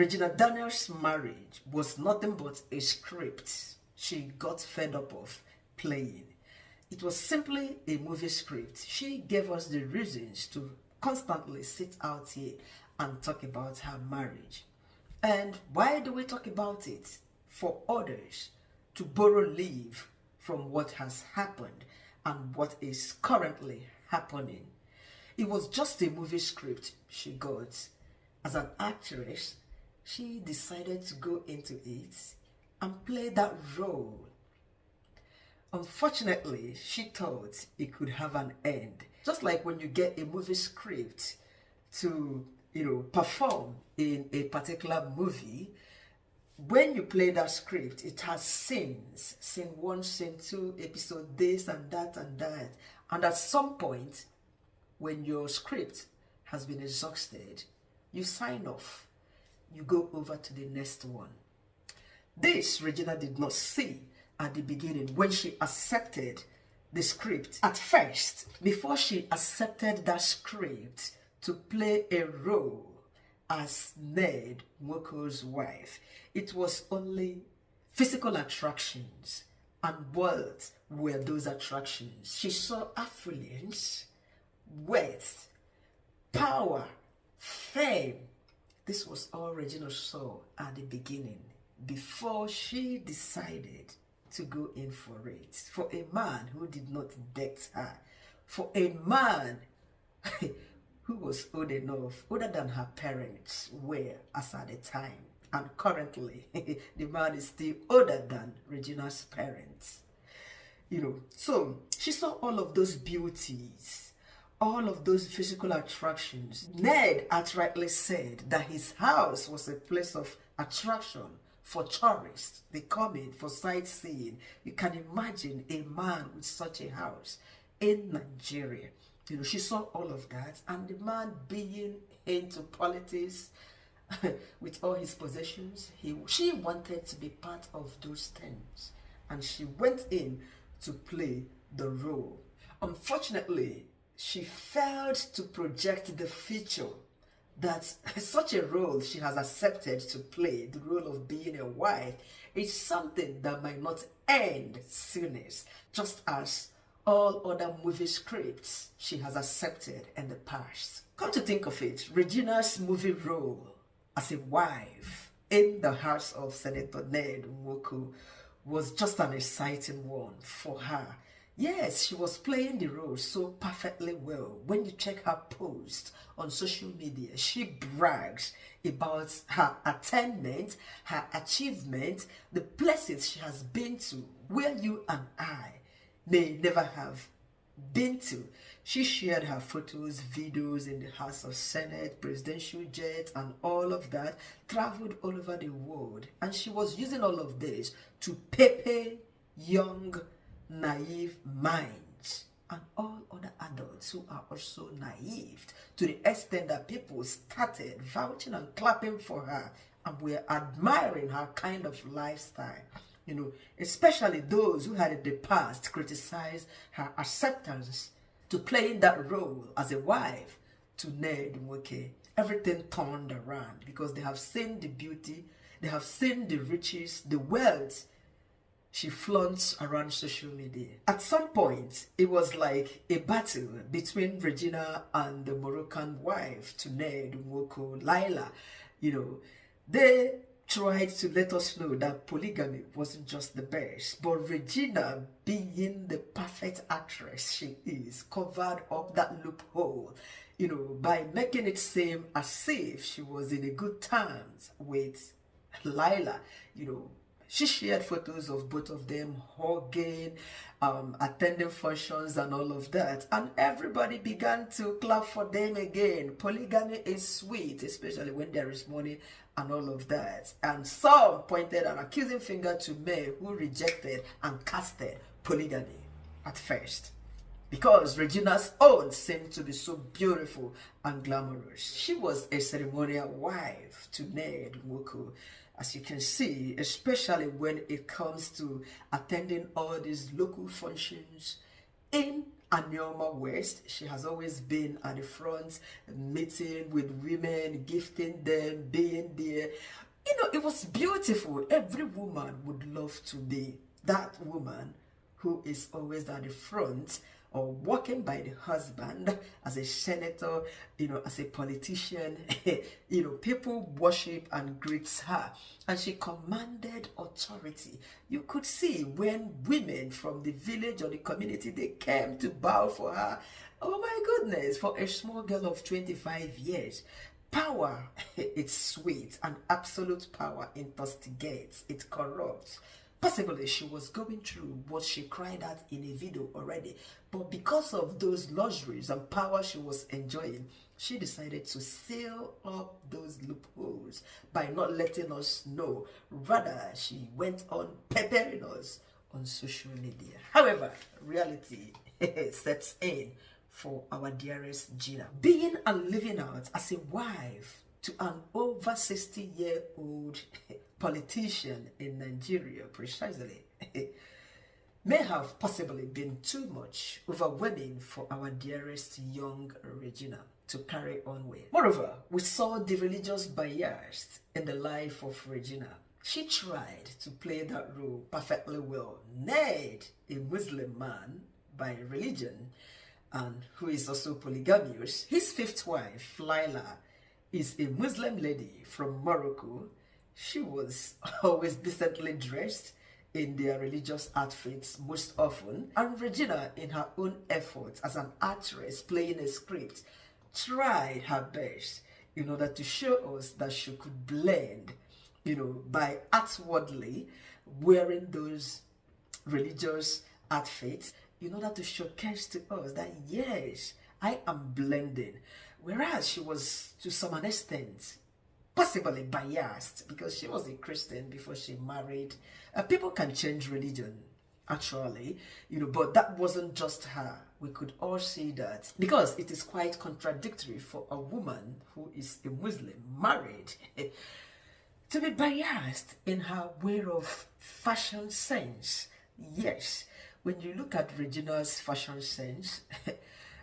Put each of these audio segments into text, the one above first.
Regina Daniels' marriage was nothing but a script she got fed up of playing. It was simply a movie script. She gave us the reasons to constantly sit out here and talk about her marriage. And why do we talk about it? For others to borrow leave from what has happened and what is currently happening. It was just a movie script she got. As an actress, she decided to go into it and play that role. Unfortunately, she thought it could have an end. Just like when you get a movie script to, perform in a particular movie, when you play that script, it has scenes, scene 1, scene 2, episode this and that and that. And at some point, when your script has been exhausted, you sign off. You go over to the next one. This Regina did not see at the beginning when she accepted the script. At first, before she accepted that script to play a role as Ned Nwoke's wife, it was only physical attractions. And what were those attractions? She saw affluence, wealth, power, fame. This was all Regina saw at the beginning before she decided to go in for it. For a man who did not date her, for a man who was old enough, older than her parents were as at the time. And currently, the man is still older than Regina's parents. So she saw all of those beauties, all of those physical attractions. Ned outrightly said that his house was a place of attraction for tourists. They come in for sightseeing. You can imagine a man with such a house in Nigeria. She saw all of that, and the man being into politics with all his possessions, she wanted to be part of those things, and she went in to play the role. Unfortunately, she failed to project the future that such a role she has accepted to play, the role of being a wife, is something that might not end soonest, just as all other movie scripts she has accepted in the past. Come to think of it, Regina's movie role as a wife in the house of Senator Ned Nwoke was just an exciting one for her. Yes, she was playing the role so perfectly well. When you check her post on social media, she brags about her attainment, her achievement, the places she has been to, where you and I may never have been to. She shared her photos, videos in the House of Senate, presidential jet, and all of that, traveled all over the world. And she was using all of this to pepper young, naive minds and all other adults who are also naive, to the extent that people started vouching and clapping for her and were admiring her kind of lifestyle. Especially those who had in the past criticized her acceptance to playing that role as a wife to Ned Nwoke. Everything turned around because they have seen the beauty, they have seen the riches, the wealth she flaunts around social media. At some point, it was like a battle between Regina and the Moroccan wife to Ned Nwoke, Laila. They tried to let us know that polygamy wasn't just the best, but Regina, being the perfect actress she is, covered up that loophole, by making it seem as if she was in a good terms with Laila. She shared photos of both of them hugging, attending functions and all of that. And everybody began to clap for them again. Polygamy is sweet, especially when there is money and all of that. And some pointed an accusing finger to May, who rejected and casted polygamy at first, because Regina's own seemed to be so beautiful and glamorous. She was a ceremonial wife to Ned Nwoke, as you can see, especially when it comes to attending all these local functions in Anioma West. She has always been at the front, meeting with women, gifting them, being there. You know, it was beautiful. Every woman would love to be that woman who is always at the front or walking by the husband as a senator, you know, as a politician. You know, people worship and greet her, and she commanded authority. You could see when women from the village or the community, they came to bow for her. Oh my goodness, for a small girl of 25 years. Power, it's sweet, and absolute power intoxicates, it corrupts. Possibly she was going through what she cried out in a video already, but because of those luxuries and power she was enjoying, she decided to seal up those loopholes by not letting us know. Rather, she went on peppering us on social media. However, reality sets in for our dearest Gina. Being and living out as a wife to an over 60-year-old politician in Nigeria, precisely, may have possibly been too much, overwhelming for our dearest young Regina to carry on with. Moreover, we saw the religious bias in the life of Regina. She tried to play that role perfectly well. Ned, a Muslim man by religion, and who is also polygamous, his fifth wife, Laila, is a Muslim lady from Morocco. She was always decently dressed in their religious outfits most often, and Regina, in her own efforts as an actress playing a script, tried her best in order to show us that she could blend, you know, by outwardly wearing those religious outfits in order to showcase to us that yes, I am blending. Whereas she was, to some extent, possibly biased because she was a Christian before she married. People can change religion, actually, you know, but that wasn't just her. We could all see that because it is quite contradictory for a woman who is a Muslim married to be biased in her way of fashion sense. Yes, when you look at Regina's fashion sense,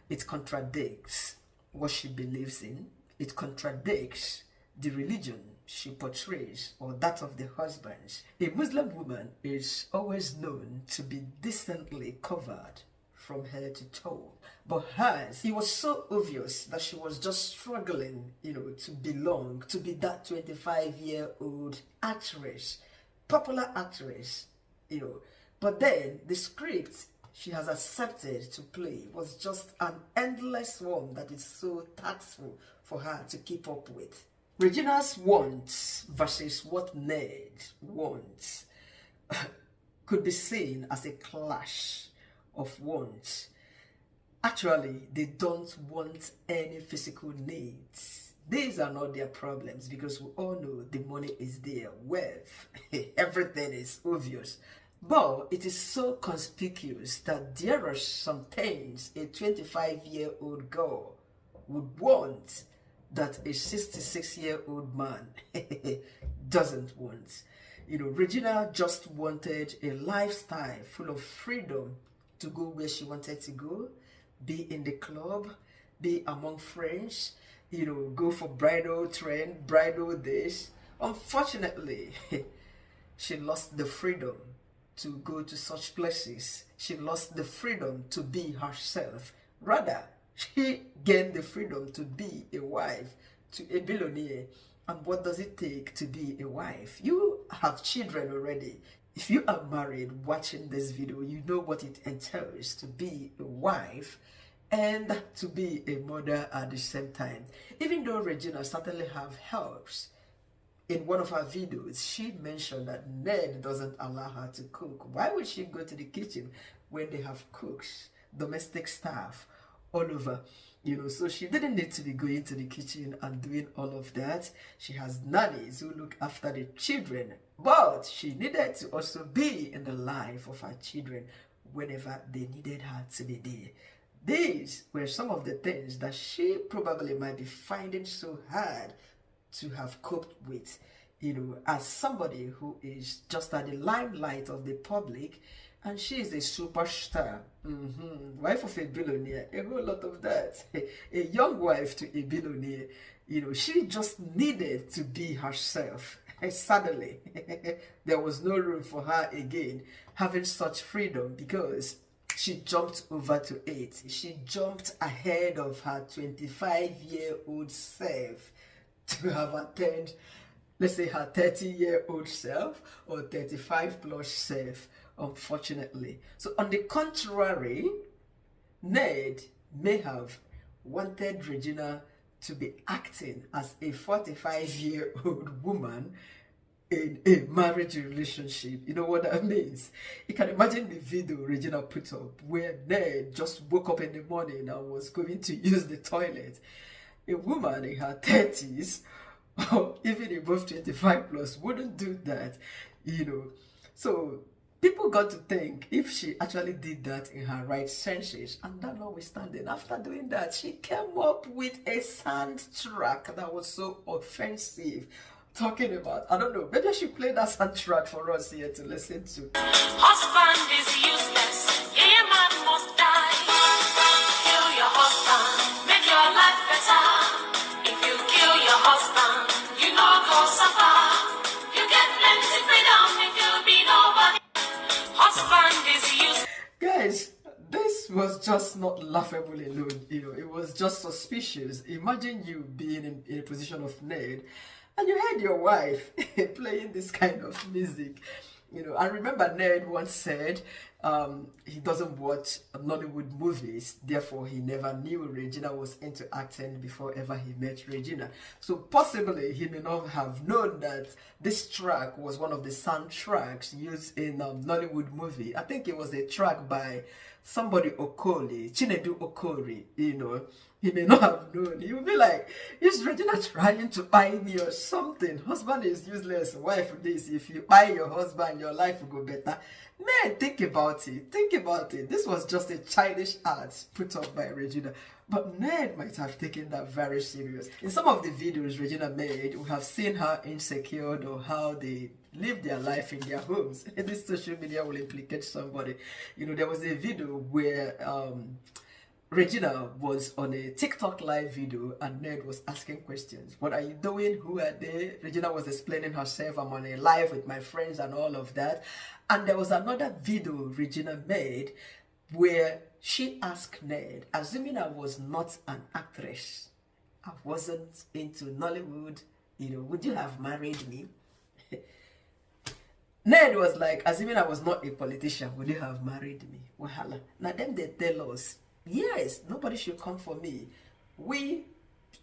it contradicts what she believes in. It contradicts the religion she portrays or that of the husbands. A Muslim woman is always known to be decently covered from head to toe, but hers, it was so obvious that she was just struggling, you know, to belong, to be that 25-year-old actress, popular actress, you know. But then the script she has accepted to play was just an endless one that is so taxful for her to keep up with. Regina's wants versus what Ned wants could be seen as a clash of wants. Actually, they don't want any physical needs. These are not their problems because we all know the money is there, wealth, everything is obvious. But it is so conspicuous that there are some things a 25-year-old girl would want that a 66-year-old man doesn't want. You know, Regina just wanted a lifestyle full of freedom to go where she wanted to go, be in the club, be among friends, you know, go for bridal trend, bridal this. Unfortunately, she lost the freedom to go to such places. She lost the freedom to be herself. Rather, she gained the freedom to be a wife to a billionaire. And what does it take to be a wife? You have children already. If you are married watching this video, you know what it entails to be a wife and to be a mother at the same time. Even though Regina certainly have helps, in one of her videos, she mentioned that Ned doesn't allow her to cook. Why would she go to the kitchen when they have cooks, domestic staff all over? You know, so she didn't need to be going to the kitchen and doing all of that. She has nannies who look after the children, but she needed to also be in the life of her children whenever they needed her to be there. These were some of the things that she probably might be finding so hard to have coped with, you know, as somebody who is just at the limelight of the public and she is a superstar. Wife of a billionaire, a whole lot of that. A young wife to a billionaire. You know, she just needed to be herself. And suddenly, there was no room for her again, having such freedom, because she jumped over to it. She jumped ahead of her 25-year-old self to have attained, let's say, her 30-year-old self or 35-plus self, unfortunately. So on the contrary, Ned may have wanted Regina to be acting as a 45-year-old woman in a marriage relationship. You know what that means? You can imagine the video Regina put up where Ned just woke up in the morning and was going to use the toilet. A woman in her 30s or even above 25 plus wouldn't do that, you know. So people got to think if she actually did that in her right senses, and that notwithstanding, after doing that, she came up with a soundtrack that was so offensive. Talking about, I don't know, maybe I should play that soundtrack for us here to listen to. Husband is useless, a man must die. Kill your husband, make your life better. If you kill your husband, you know go suffer. You get plenty freedom if you be nobody. Husband is useless. Guys, this was just not laughable alone, you know, it was just suspicious. Imagine you being in a position of Ned, and you heard your wife playing this kind of music, you know. And remember, Ned once said he doesn't watch Nollywood movies, therefore he never knew Regina was into acting before ever he met Regina. So possibly he may not have known that this track was one of the soundtracks used in Nollywood movie. I think it was a track by somebody Okoli, Chinedu Okori, you know. He may not have known. He would be like, is Regina trying to buy me or something? Husband is useless, wife this. If you buy your husband, your life will go better. Man, think about it. Think about it. This was just a childish art put up by Regina. But Ned might have taken that very serious. In some of the videos Regina made, we have seen her insecure or how they live their life in their homes. This social media will implicate somebody. You know, there was a video where Regina was on a TikTok live video and Ned was asking questions. What are you doing? Who are they? Regina was explaining herself. I'm on a live with my friends and all of that. And there was another video Regina made where she asked Ned, assuming I was not an actress, I wasn't into Nollywood, you know, would you have married me? Ned was like, assuming I was not a politician, would you have married me? Wahala. Now them they tell us, yes, nobody should come for me. We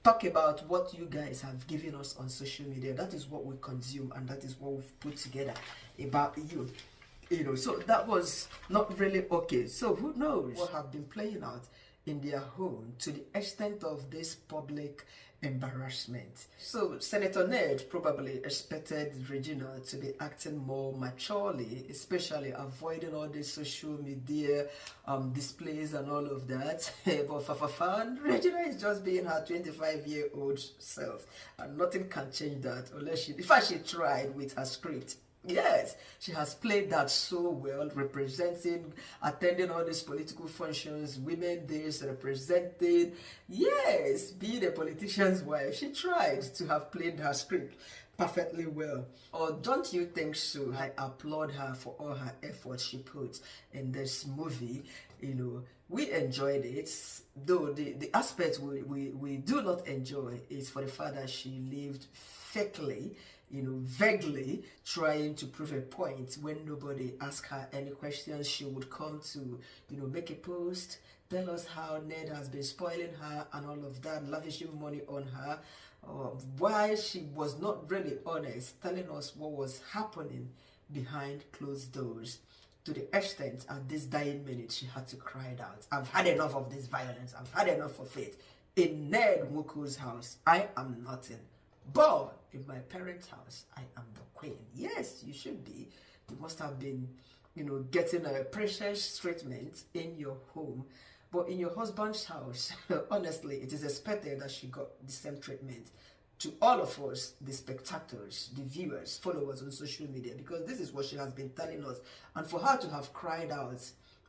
talk about what you guys have given us on social media. That is what we consume, and that is what we've put together about you. You know, so that was not really okay. So who knows what have been playing out in their home to the extent of this public embarrassment. So Senator Ned probably expected Regina to be acting more maturely, especially avoiding all these social media displays and all of that. But for fun, Regina is just being her 25-year-old self, and nothing can change that unless she, in fact, she tried with her script. Yes, she has played that so well, representing, attending all these political functions, women days, representing, yes, being a politician's wife. She tried to have played her script perfectly well. Or don't you think so? I applaud her for all her efforts she put in this movie. You know, we enjoyed it, though the aspect we do not enjoy is for the fact that she lived fakely, you know, vaguely trying to prove a point. When nobody asked her any questions, she would come to, you know, make a post, tell us how Ned has been spoiling her and all of that, lavishing money on her, why she was not really honest, telling us what was happening behind closed doors, to the extent at this dying minute she had to cry it out. I've had enough of this violence. I've had enough of it. In Ned Nwoke's house, I am nothing. But in my parents' house, I am the queen. Yes, you should be. You must have been, you know, getting a precious treatment in your home. But in your husband's house, honestly, it is expected that she got the same treatment. to all of us, the spectators, the viewers, followers on social media, because this is what she has been telling us. And for her to have cried out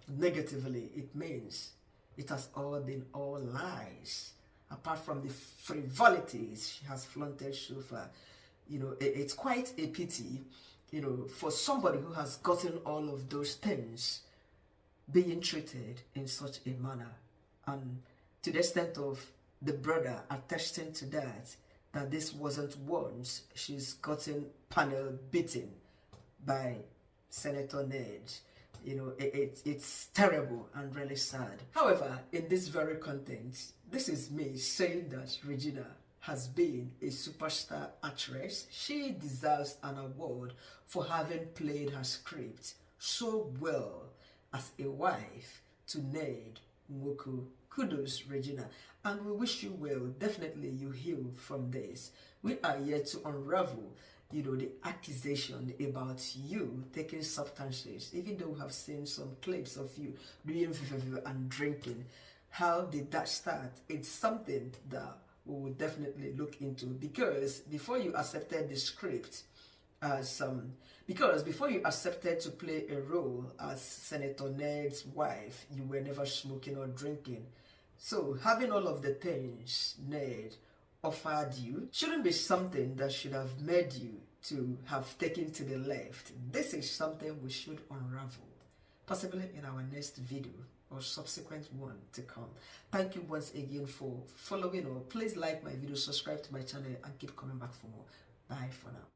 negatively, it means it has all been all lies. Apart from the frivolities she has flaunted so far, it's quite a pity, for somebody who has gotten all of those things being treated in such a manner. And to the extent of the brother attesting to that this wasn't once she's gotten panel beaten by Senator Ned. It's terrible and really sad. However, in this very content, this is me saying that Regina has been a superstar actress. She deserves an award for having played her script so well as a wife to Ned Nwoke. Kudos, Regina, and we wish you well. Definitely you heal from this. We are here to unravel the accusation about you taking substances, even though we have seen some clips of you doing and drinking. How did that start? It's something that we will definitely look into, because before you accepted the script because before you accepted to play a role as Senator Ned's wife, you were never smoking or drinking. So having all of the things Ned offered you shouldn't be something that should have made you to have taken to the left. This is something we should unravel, possibly in our next video or subsequent one to come. Thank you once again for following, or please like my video, subscribe to my channel, and keep coming back for more. Bye for now.